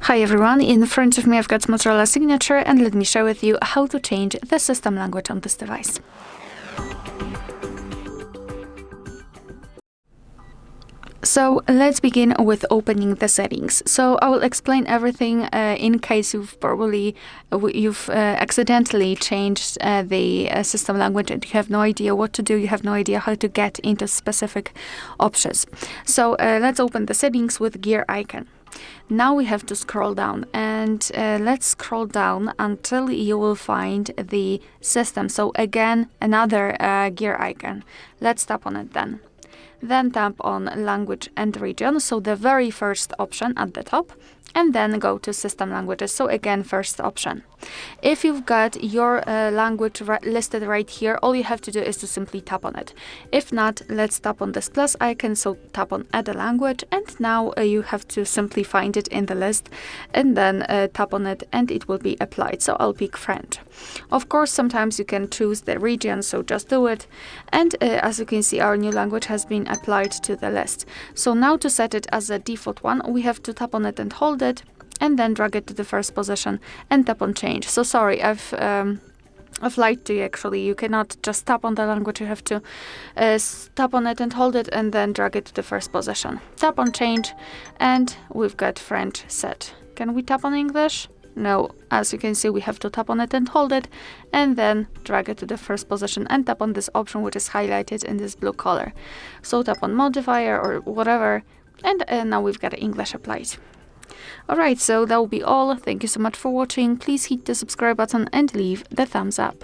Hi everyone, in front of me I've got Motorola Signature, and let me share with you how to change the system language on this device. So let's begin with opening the settings. So I will explain everything in case you've accidentally changed the system language and you have no idea what to do, you have no idea how to get into specific options. So let's open the settings with gear icon. Now we have to scroll down, and let's scroll down until you will find the system. So again, another gear icon. Let's tap on it then. Then tap on language and region, so the very first option at the top, and then go to system languages. So again, first option. If you've got your language listed right here, all you have to do is to simply tap on it. If not, let's tap on this plus icon, so tap on add a language, and now you have to simply find it in the list, and then tap on it and it will be applied. So I'll pick French. Of course, sometimes you can choose the region, so just do it. And as you can see, our new language has been applied to the list. So now to set it as a default one, we have to tap on it and hold it, and then drag it to the first position and tap on change. So sorry, I've lied to you actually. You cannot just tap on the language, you have to tap on it and hold it and then drag it to the first position. Tap on change and we've got French set. Can we tap on English? No, as you can see, we have to tap on it and hold it and then drag it to the first position and tap on this option which is highlighted in this blue color. So tap on modifier or whatever, and now we've got English applied. Alright, so that will be all. Thank you so much for watching. Please hit the subscribe button and leave the thumbs up.